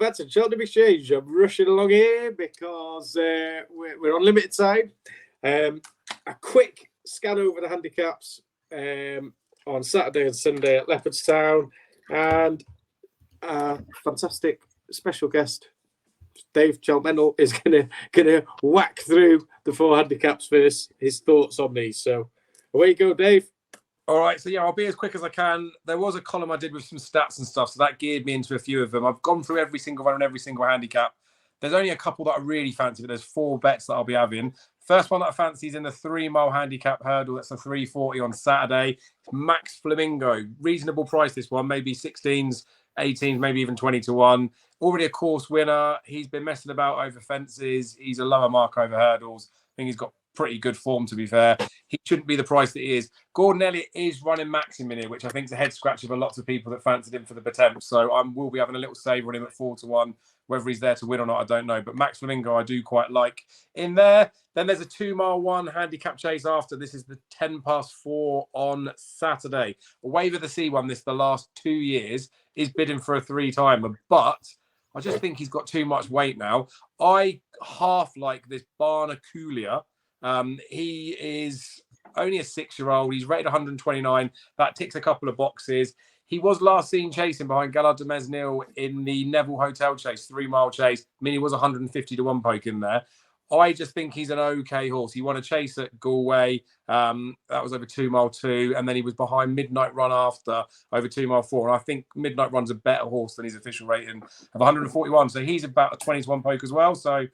Handicaps at Cheltenham Exchange. I'm rushing along here because we're on limited time. A quick scan over the handicaps on Saturday and Sunday at Leopardstown, and a fantastic special guest, Dave Cheltmental, is gonna whack through the 4 handicaps for his thoughts on these. So away you go, Dave. All right, so yeah, I'll be as quick as I can. There was a column I did with some stats and stuff, so that geared me into a few of them. I've gone through every single one and every single handicap. There's only a couple that I really fancy, but there's 4 bets that I'll be having. First one that I fancy is in the 3-mile handicap hurdle. That's a 340 on Saturday. It's Max Flamingo. Reasonable price, this one. Maybe 16s, 18s, maybe even 20 to 1. Already a course winner. He's been messing about over fences. He's a lower mark over hurdles. I think he's got pretty good form, to be fair. He shouldn't be the price that he is. Gordon Elliott is running Maxim in here, which I think is a head scratcher for lots of people that fancied him for the Potemps. So I will be having a little save on him at 4 to 1. Whether he's there to win or not, I don't know. But Max Flamingo, I do quite like in there. Then there's a 2-mile 1 handicap chase after. This is the 4 on Saturday. Wave of the Sea won this the last 2 years. Is bidding for a 3-timer, but I just think he's got too much weight now. I half like this Barnaculia. He is only a 6-year-old. He's rated 129. That ticks a couple of boxes. He was last seen chasing behind Gallard de Mesnil in the Neville Hotel chase, 3-mile chase. I mean, he was 150 to 1 poke in there. I just think he's an okay horse. He won a chase at Galway. That was over 2-mile 2. And then he was behind Midnight Run after over 2-mile 4. And I think Midnight Run's a better horse than his official rating of 141. So he's about a 20 to 1 poke as well. So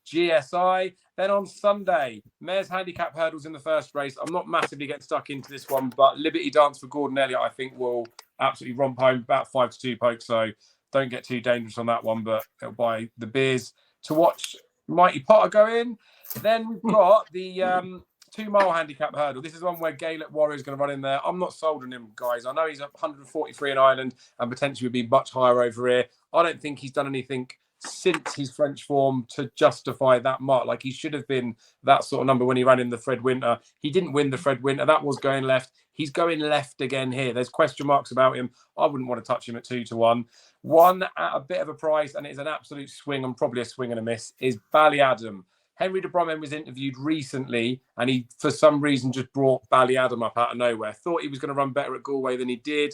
GSI. Then on Sunday, Mares Handicap hurdles in the first race. I'm not massively getting stuck into this one, but Liberty Dance for Gordon Elliott, I think, will absolutely romp home about 5 to 2 pokes. So don't get too dangerous on that one, but it'll buy the beers to watch Mighty Potter go in. Then we've got the 2-mile handicap hurdle. This is one where Gaelic Warrior is going to run in there. I'm not sold on him, guys. I know he's at 143 in Ireland and potentially would be much higher over here. I don't think he's done anything since his French form to justify that mark. Like, he should have been that sort of number when he ran in the Fred Winter. He didn't win the Fred Winter. That was going left. He's going left again here. There's question marks about him. I wouldn't want to touch him at 2 to 1. One at a bit of a price, and it's an absolute swing and probably a swing and a miss, is Ballyadam. Henry de Bromheim was interviewed recently, and he, for some reason, just brought Ballyadam up out of nowhere. Thought he was going to run better at Galway than he did.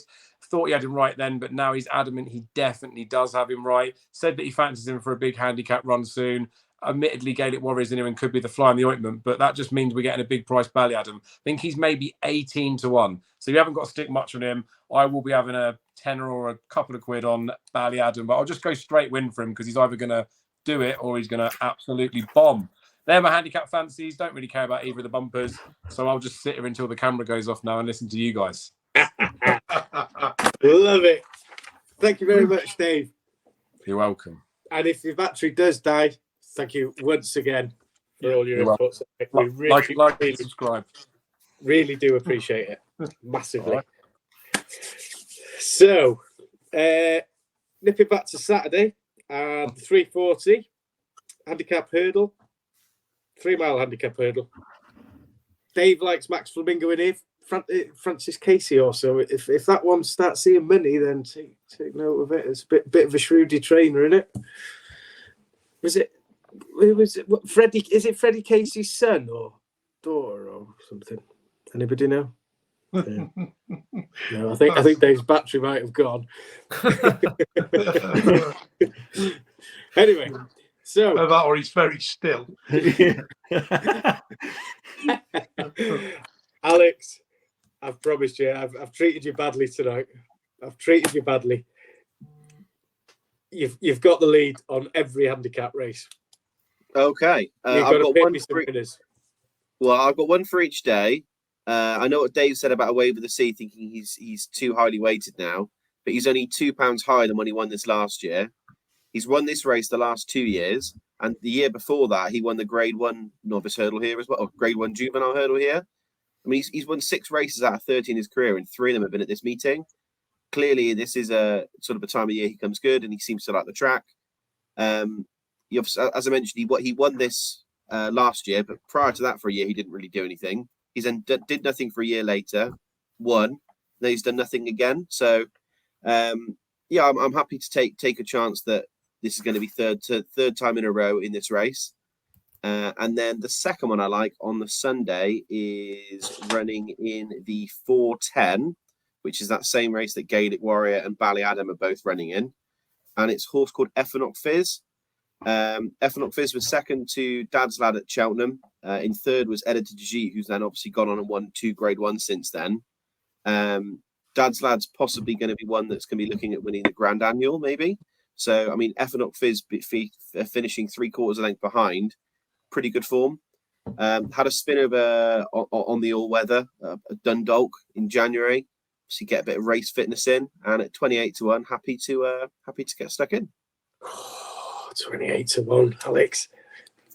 Thought he had him right then, but now he's adamant he definitely does have him right. Said that he fancies him for a big handicap run soon. Admittedly, Gaelic Warriors in here and could be the fly in the ointment, but that just means we're getting a big price Ballyadam. I think he's maybe 18 to 1. So you haven't got to stick much on him. I will be having a tenner or a couple of quid on Ballyadam, but I'll just go straight win for him because he's either going to do it or he's going to absolutely bomb. They're my handicap fancies. Don't really care about either of the bumpers. So I'll just sit here until the camera goes off now and listen to you guys. Love it. Thank you very much, Dave. You're welcome. And if your battery does die, thank you once again for all your inputs. We really subscribe. Really do appreciate it massively. Right. So, nipping back to Saturday and 340 handicap hurdle. 3-mile handicap hurdle. Dave likes Max Flamingo in here. Francis Casey also. If that one starts seeing money, then take note of it. It's a bit of a shrewdy trainer, isn't it? Who was it? What, Freddie? Is it Freddie Casey's son or daughter or something? Anybody know? Yeah. No, I think Dave's battery might have gone. Anyway. So that or he's very still. Alex, I've promised you, I've treated you badly tonight. I've treated you badly. You've got the lead on every handicap race. Okay. I've got one for winners. Well, I've got one for each day. I know what Dave said about a Wave of the Sea, thinking he's too highly weighted now, but he's only £2 higher than when he won this last year. He's won this race the last 2 years, and the year before that, he won the Grade 1 novice hurdle here as well, or Grade 1 juvenile hurdle here. I mean, he's won 6 races out of 30 in his career, and 3 of them have been at this meeting. Clearly, this is a sort of a time of year he comes good, and he seems to like the track. As I mentioned, he won this last year, but prior to that, for a year, he didn't really do anything. He then did nothing for a year later, won, then he's done nothing again. So, I'm happy to take a chance that this is going to be third time in a row in this race. And then the second one I like on the Sunday is running in the 410, which is that same race that Gaelic Warrior and Ballyadam are both running in. And it's a horse called Effenock Fizz. Effenock Fizz was second to Dad's Lad at Cheltenham. In third was Editor G, who's then obviously gone on and won 2 Grade 1 since then. Dad's Lad's possibly going to be one that's going to be looking at winning the Grand Annual, maybe. So, I mean, Effenock Fizz finishing 3/4 length behind. Pretty good form. Had a spin over on the all-weather at Dundalk in January. So you get a bit of race fitness in, and at 28-1, happy to get stuck in. 28-1, Alex.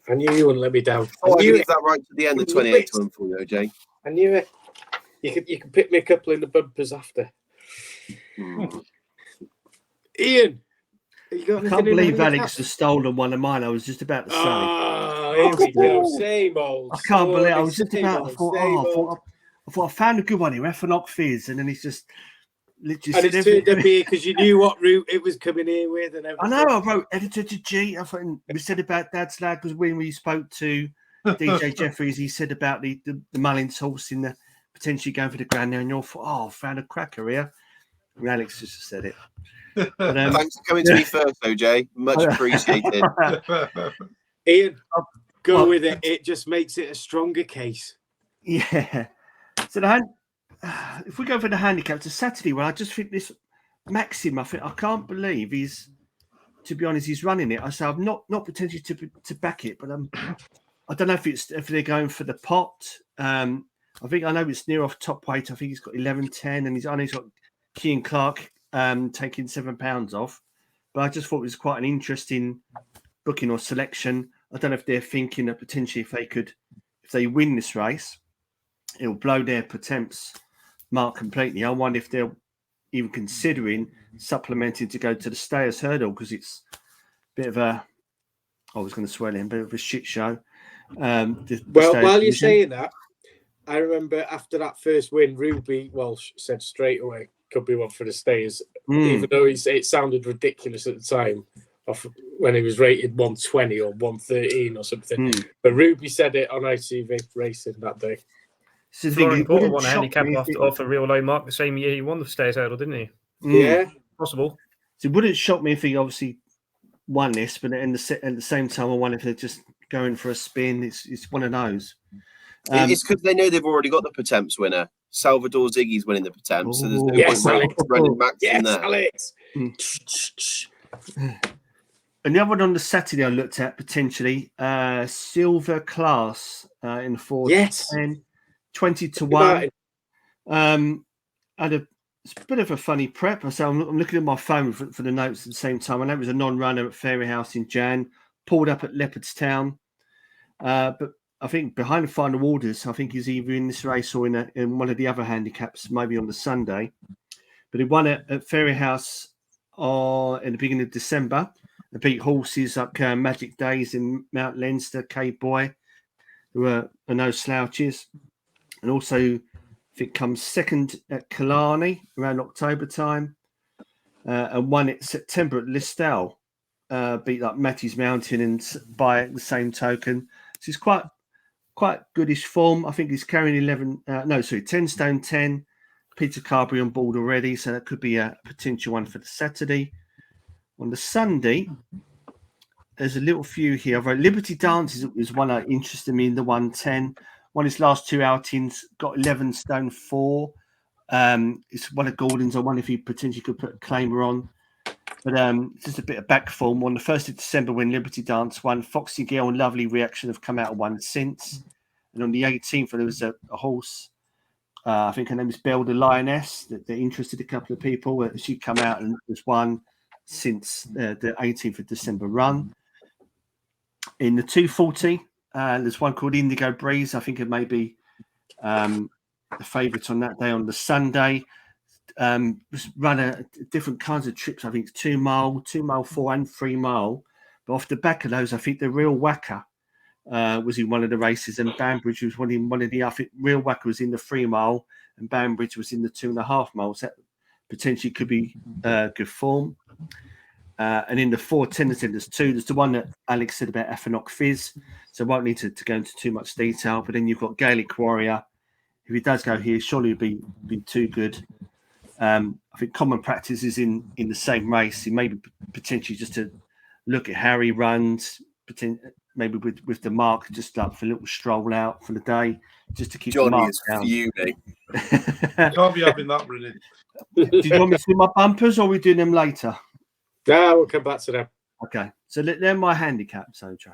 I knew you wouldn't let me down. I leave that right to the end of 28-1 for you, OJ. I knew it. You can pick me a couple in the bumpers after. Ian, I can't believe Alex has stolen one of mine. I was just about to say. Oh, here we go. Same old. I can't believe. I was just about. I thought I found a good one here, Effenock Fizz, and then he's just literally. And it's turned up here because you knew what route it was coming here with, and everything. I know. I wrote Editor to G. I thought we said about Dad's Lad because when we spoke to DJ Jeffries, he said about the Mullins horse in the potentially going for the Grand Annual. I found a cracker here. And Alex just said it. But, thanks for coming to me first, OJ. Much appreciated. Ian, go with it. It just makes it a stronger case. Yeah. So if we go for the handicap, it's a Saturday one. I just think this Maxim. I can't believe to be honest, he's running it. I say I'm not potentially to back it, but I don't know if they're going for the pot. I know it's near off top weight. I think he's got 11.10, and he's got Kean Clark taking £7 off. But I just thought it was quite an interesting booking or selection. I don't know if they're thinking that potentially if they win this race, it'll blow their Potemps mark completely. I wonder if they're even considering supplementing to go to the Stayers Hurdle because it's a bit of a, I was going to swear in, a bit of a shit show. While you're saying that, I remember after that first win, Ruby Walsh said straight away, could be one for the Stayers, even though it sounded ridiculous at the time when he was rated 120 or 113 or something. But Ruby said it on ITV Racing that day. So Lauren Porter won a handicap off a real low mark the same year he won the Stayers Hurdle, didn't he? Yeah. Possible. So it wouldn't shock me if he obviously won this, but at the same time, I wonder if they're just going for a spin. It's one of those. It's because they know they've already got the Potemps winner. Salvador Ziggy's winning the Potemps, so there's no point running Max in there. Alex. And the other one on the Saturday I looked at potentially Silver Class in the 410, 20-1. Had a bit of a funny prep. So I'm looking at my phone for the notes at the same time. I know it was a non-runner at Fairyhouse in Jan, pulled up at Leopardstown, but I think behind the final orders, I think he's either in this race or in one of the other handicaps, maybe on the Sunday. But he won at Fairyhouse in the beginning of December. They beat horses like Magic Days in Mount Leinster, Cape Boy, who are no slouches. And also, I think comes second at Killarney around October time. And won it September at Listowel. Beat like Matthews Mountain and by the same token. So he's quite goodish form. I think he's carrying 10 stone 10. Peter Carberry on board already, so that could be a potential one for the Saturday. On the Sunday, there's a little few here. I've wrote Liberty Dance is one that interested me in the 110. Won his last 2 outings, got 11 stone 4. It's one of Gordon's. I wonder if he potentially could put a claimer on. But just a bit of back form. On the 1st of December, when Liberty Dance won, Foxy Girl and Lovely Reaction have come out and won since. And on the 18th, there was a horse, I think her name is Belle the Lioness, that interested a couple of people. She come out and has won since the 18th of December run. In the 240, there's one called Indigo Breeze. I think it may be the favourite on that day on the Sunday. Run different kinds of trips. I think it's 2 mile, 4 and 3 mile. But off the back of those, I think the Real Whacker was in one of the races, and Banbridge was one of the. I think Real Whacker was in the 3 mile, and Banbridge was in the 2.5 miles. That potentially could be good form. And in the 410, there's two. There's the one that Alex said about Effinok Fizz, so I won't need to go into too much detail. But then you've got Gaelic Warrior. If he does go here, surely it'll be too good. I think Common Practice is in the same race. He maybe potentially just to look at how he runs, maybe with the mark, just like for a little stroll out for the day, just to keep Johnny the mark is down. fuming. Can't be having that running. Do you want me to do my bumpers, or are we doing them later? No, we'll come back to them. Okay, so they're my handicaps, Trey.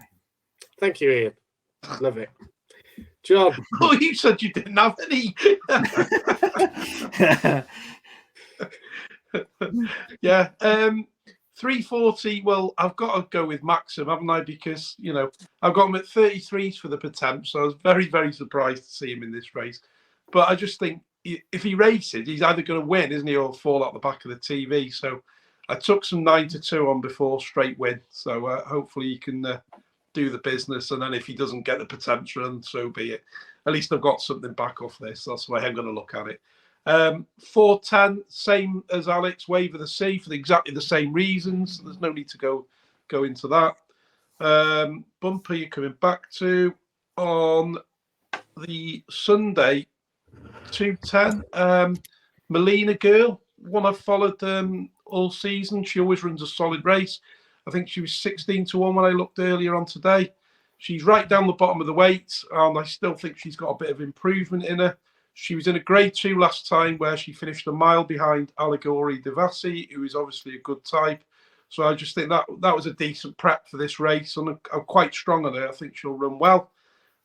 Thank you, Ian. Love it. John. Oh, you said you didn't have any. Yeah. 340. Well, I've got to go with Maxim, haven't I? Because, I've got him at 33s for the Potemps, so I was very, very surprised to see him in this race. But I just think if he races, he's either going to win, isn't he, or fall out the back of the TV. So I took some 9-2 on before straight win. So hopefully he can do the business. And then if he doesn't get the potential, so be it. At least I've got something back off this. That's the way I'm going to look at it. 410, same as Alex, Wave of the Sea for exactly the same reasons. There's no need to go into that. Bumper you're coming back to on the Sunday, 210. Melina Girl, one I've followed all season. She always runs a solid race. I think she was 16-1 when I looked earlier on today. She's right down the bottom of the weight, and I still think she's got a bit of improvement in her. She was in a Grade 2 last time where she finished a mile behind Allegory Devassi, who is obviously a good type. So I just think that was a decent prep for this race, and I'm quite strong on her. I think she'll run well.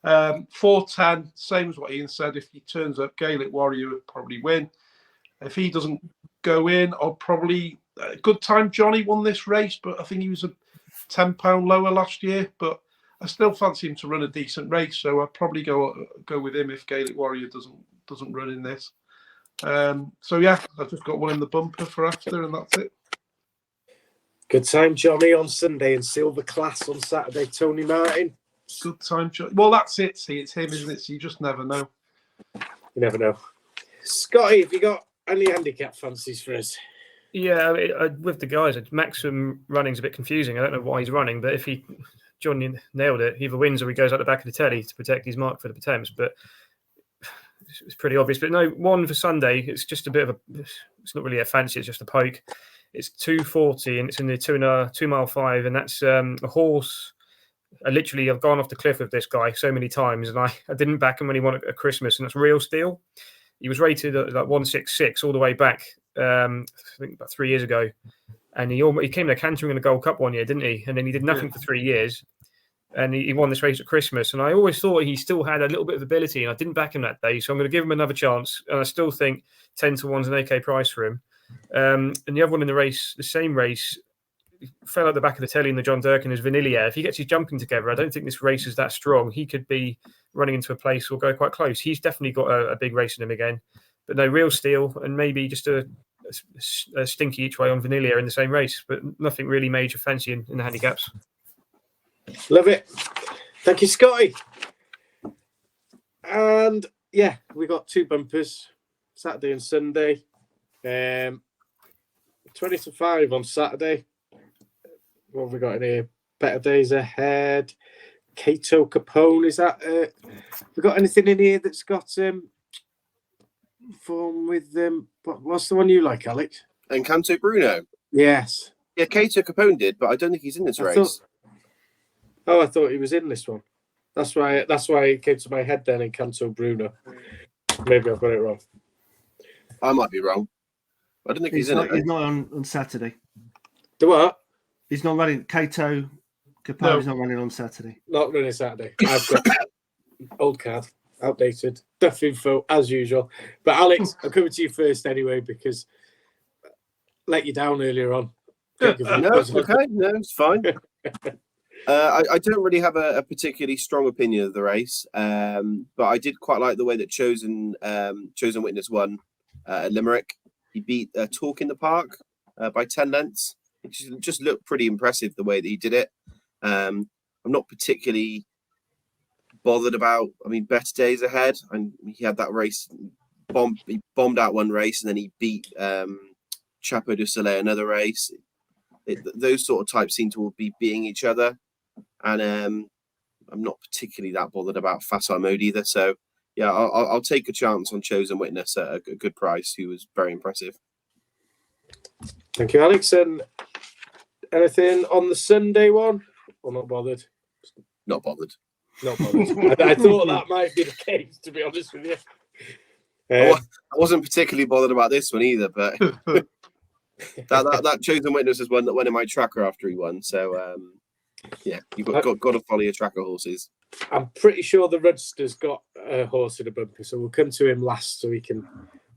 410, same as what Ian said. If he turns up, Gaelic Warrior would probably win. If he doesn't go in, I'll probably... Good Time Johnny won this race, but I think he was a £10 lower last year. But I still fancy him to run a decent race, so I'd probably go with him if Gaelic Warrior doesn't run in this. So yeah, I've just got one in the bumper for after, and that's it. Good Time Johnny on Sunday and Silver Class on Saturday. Tony Martin. Good Time Johnny. Well, that's it. See, it's him, isn't it? So you just never know. You never know. Scotty, have you got any handicap fancies for us? Yeah, with the guys, Maxim running's a bit confusing. I don't know why he's running, but if Johnny nailed it, he either wins or he goes out the back of the telly to protect his mark for the Potemps. But it's pretty obvious. But no, one for Sunday, it's just a bit of it's not really a fancy, it's just a poke. It's 240 and it's in the 2 mile 5, and that's a horse. I've gone off the cliff with this guy so many times, and I didn't back him when he won at Christmas, and that's Real Steel. He was rated at like 166 all the way back, I think about 3 years ago. And he came there cantering in the Gold Cup one year, didn't he? And then he did nothing for 3 years. And he won this race at Christmas. And I always thought he still had a little bit of ability, and I didn't back him that day. So I'm going to give him another chance. And I still think 10-1's an okay price for him. And the other one in the race, the same race, fell at the back of the telly in the John Durkin is Vanilla. If he gets his jumping together, I don't think this race is that strong. He could be running into a place or go quite close. He's definitely got a big race in him again. But no, Real Steel and maybe just a stinky each way on Vanilla in the same race, but nothing really major fancy in the handicaps. Love it. Thank you, Scotty. And yeah, we got 2 bumpers, Saturday and Sunday. 20-5 on Saturday. What have we got in here? Better Days Ahead. Cato Capone. Is that we got anything in here that's got form with what's the one you like, Alex? And Canto Bruno. Yes. Yeah, Cato Capone did, but I don't think he's in this race. I thought he was in this one. That's why it came to my head then in Canto Bruno. Maybe I've got it wrong. I might be wrong. I don't think he's in it. He's not on Saturday. The what? He's not running. Cato Capone is not running on Saturday. Not running Saturday. I've got old card, outdated, duff info as usual. But Alex, I'm coming to you first anyway because I let you down earlier on. No, it's okay. No, it's fine. I don't really have a particularly strong opinion of the race, but I did quite like the way that Chosen Witness won at Limerick. He beat Talk in the Park by 10 lengths. It just looked pretty impressive the way that he did it. I'm not particularly bothered about, Better Days Ahead. And he had that race, he bombed out one race, and then he beat Chapeau du Soleil another race. those sort of types seem to all be beating each other, and I'm not particularly that bothered about Facile Mode either. So yeah, I'll take a chance on Chosen Witness at a good price, who was very impressive. Thank you, Alex. And anything on the Sunday one? Or not bothered? Not bothered. Not bothered. I thought that might be the case, to be honest with you. I wasn't particularly bothered about this one either, but that Chosen Witness is one that went in my tracker after he won. So yeah, you've got to follow your tracker horses. I'm pretty sure the Rudster's got a horse in a bumper, so we'll come to him last so he can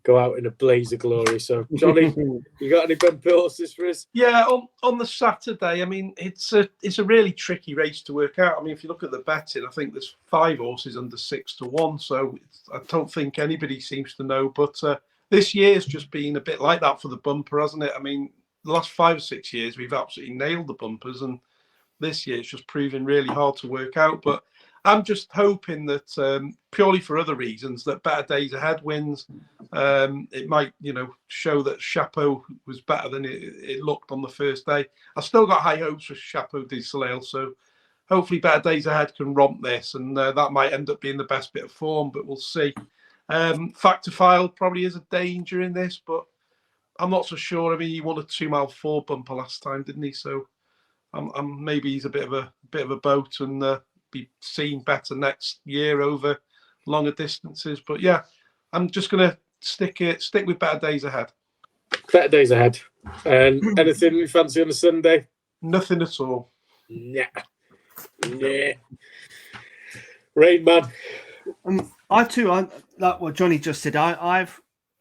go out in a blaze of glory. So, Johnny, you got any bumper horses for us? Yeah, on the Saturday, I mean, it's a really tricky race to work out. I mean, if you look at the betting, I think there's 5 horses under 6-1, so I don't think anybody seems to know. But this year's just been a bit like that for the bumper, hasn't it? I mean, the last 5 or 6 years, we've absolutely nailed the bumpers, and this year it's just proving really hard to work out. But I'm just hoping that purely for other reasons, that Better Days Ahead wins. It might, show that Chapeau was better than it looked on the first day. I've still got high hopes for Chapeau du Soleil, so hopefully Better Days Ahead can romp this, and that might end up being the best bit of form, but we'll see. Factor File probably is a danger in this, but I'm not so sure. I mean, he won a 2 mile 4 bumper last time, didn't he? So maybe he's a bit of a boat and be seen better next year over longer distances. But yeah, I'm just gonna stick with Better Days Ahead. Better Days Ahead. And anything you fancy on a Sunday? Nothing at all. Nah. Rain Man. I too, like what Johnny just said. I'm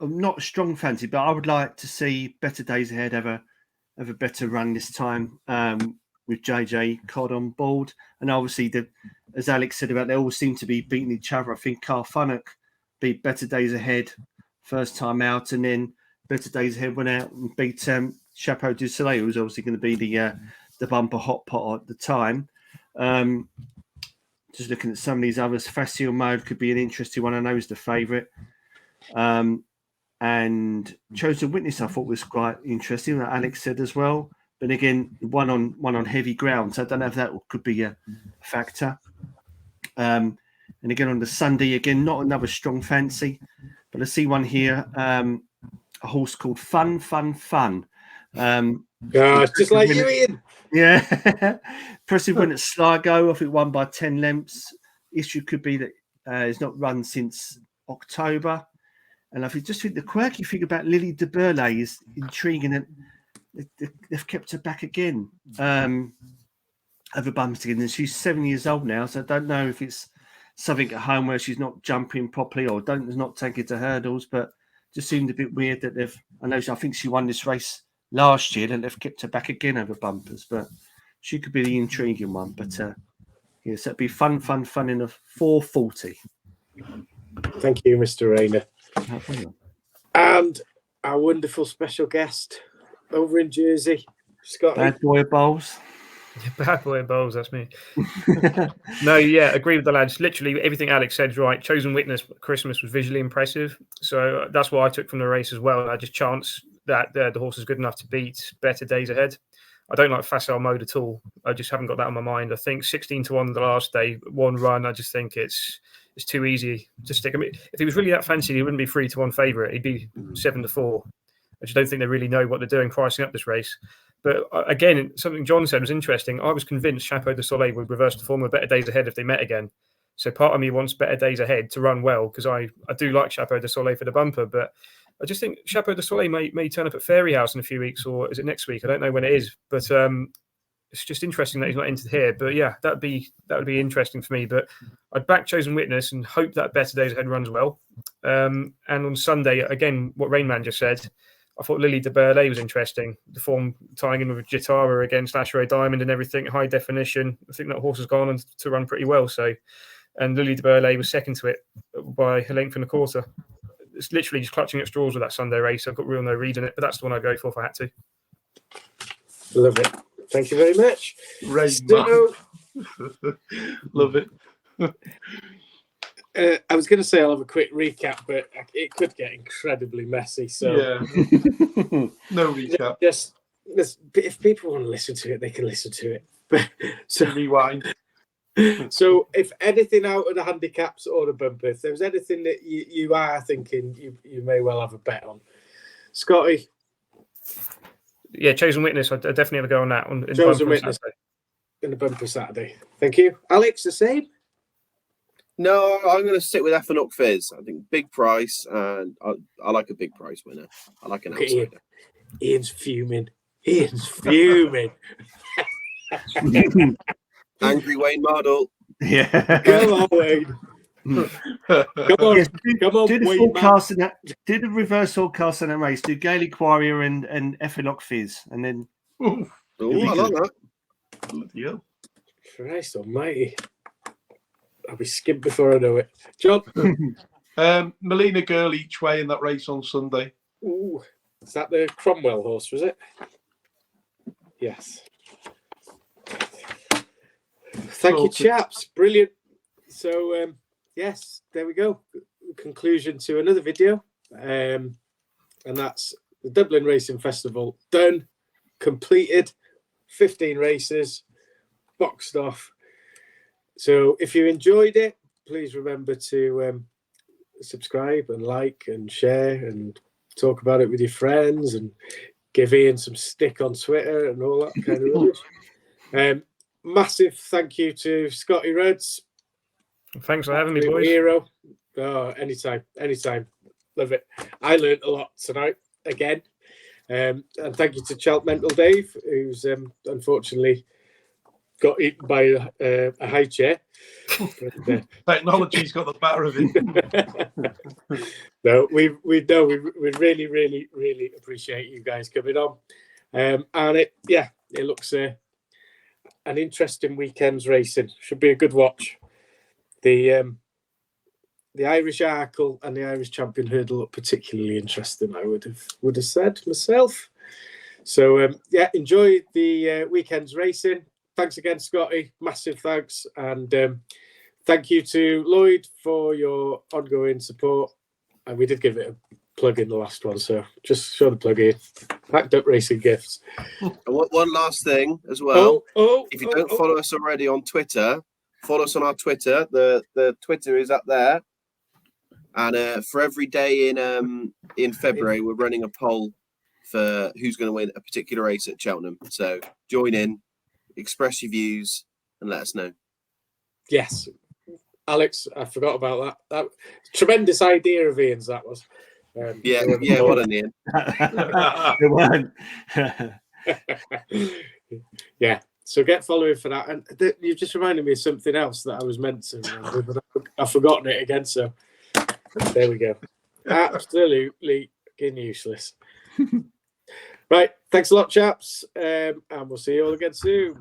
not a strong fancy, but I would like to see Better Days Ahead have a better run this time. With JJ Codd on board, and obviously, as Alex said about, they all seem to be beating each other. I think Carl Funnock beat Better Days Ahead first time out, and then Better Days Ahead went out and beat Chapeau du Soleil, who was obviously going to be the bumper hot pot at the time. Just looking at some of these others, Facile Mode could be an interesting one. I know he's the favourite. And Chosen Witness, I thought was quite interesting, like Alex said as well. But again, one on heavy ground, so I don't know if that could be a factor. And again on the Sunday, again not another strong fancy, but I see one here, a horse called Fun. It's just like you, Ian. Yeah, impressive win at Sligo. I think won by 10 lengths. Issue could be that it's not run since October, and I think the quirky thing about Lily de Burley is intriguing, and they've kept her back again over bumpers again, and she's 7 years old now, so I don't know if it's something at home where she's not jumping properly or does not take it to hurdles, but just seemed a bit weird that I think she won this race last year and they've kept her back again over bumpers, but she could be the intriguing one. But yes, that'd be fun in a 440. Thank you, Mr. Rayner. And our wonderful special guest over in Jersey, Scott. Bad Boy Bowls. Bad Boy Bowls, that's me. No, yeah, agree with the lads. Literally everything Alex said is right. Chosen Witness Christmas was visually impressive, so that's what I took from the race as well. I just chance that the horse is good enough to beat Better Days Ahead. I don't like Facile Mode at all. I just haven't got that on my mind. I think 16-1 the last day, one run. I just think it's too easy to stick. I mean, if he was really that fancy, he wouldn't be 3-1 favourite. He'd be 7-4. I just don't think they really know what they're doing pricing up this race. But again, something John said was interesting. I was convinced Chapeau du Soleil would reverse the form of Better Days Ahead if they met again. So part of me wants Better Days Ahead to run well, because I do like Chapeau du Soleil for the bumper. But I just think Chapeau du Soleil may turn up at Fairy House in a few weeks, or is it next week? I don't know when it is. But it's just interesting that he's not entered here. But yeah, that would be interesting for me. But I'd back Chosen Witness and hope that Better Days Ahead runs well. And on Sunday, again, what Rainman just said, I thought Lily de Burley was interesting. The form tying in with Jitara against Ashray Diamond and everything, high definition. I think that horse has gone on to run pretty well. So, and Lily de Burley was second to it by a length and a quarter. It's literally just clutching at straws with that Sunday race. I've got real no read in it, but that's the one I'd go for if I had to. Love it. Thank you very much. Love it. I was going to say I'll have a quick recap, but it could get incredibly messy. So yeah, no recap. if people want to listen to it, they can listen to it. So rewind. So if anything out of the handicaps or the bumper, if there's anything that you are thinking you may well have a bet on, Scotty. Yeah, Chosen Witness. I definitely have a go on that. Chosen Witness in the bumper Saturday. Thank you, Alex. The same. No, I'm going to stick with Effin' Up Fizz. I think big price, and I like a big price winner. I like an outsider. Ian's fuming. Ian's fuming. Angry Wayne Mardle. Yeah. Come on, Wayne. Come on. Yes, Come on, do the Wayne. forecast in that. Do the reverse forecast in that race. Do Gaelic Warrior and Effin' Up Fizz, and then. Oh, I like that. Yeah. Christ Almighty. I'll be skimmed before I know it. John. Melina Girl each way in that race on Sunday. Ooh, is that the Cromwell horse? Was it? Yes. Thank you, chaps. Brilliant. So, yes, there we go. Conclusion to another video. And that's the Dublin Racing Festival done, completed, 15 races, boxed off. So if you enjoyed it, please remember to subscribe and like and share and talk about it with your friends and give Ian some stick on Twitter and all that kind of rubbish. Massive thank you to Scotty Reds. Thanks for having me, boys. Hero. Oh, anytime. Love it. I learned a lot tonight again. And thank you to Cheltmental Dave, who's unfortunately got eaten by a high chair. Technology's got the better of it. No, we really, really, really appreciate you guys coming on. And it looks an interesting weekend's racing. Should be a good watch. The Irish Arkle and the Irish Champion Hurdle look particularly interesting, I would have said myself. So enjoy the weekend's racing. Thanks again, Scotty. Massive thanks. And thank you to Lloyd for your ongoing support. And we did give it a plug in the last one, so just show the plug in. Packed Up Racing Gifts. And one last thing as well. If you don't follow us already on Twitter, follow us on our Twitter. The Twitter is up there. And for every day in February, we're running a poll for who's going to win a particular race at Cheltenham. So join in, express your views, and let us know. Yes. Alex, I forgot about that. That tremendous idea of Ian's, that was. Well done, Ian. Yeah, so get following for that. And you've just reminded me of something else that I was meant to remember, but I've forgotten it again. So there we go. Absolutely fucking useless. Right, thanks a lot, chaps. And we'll see you all again soon.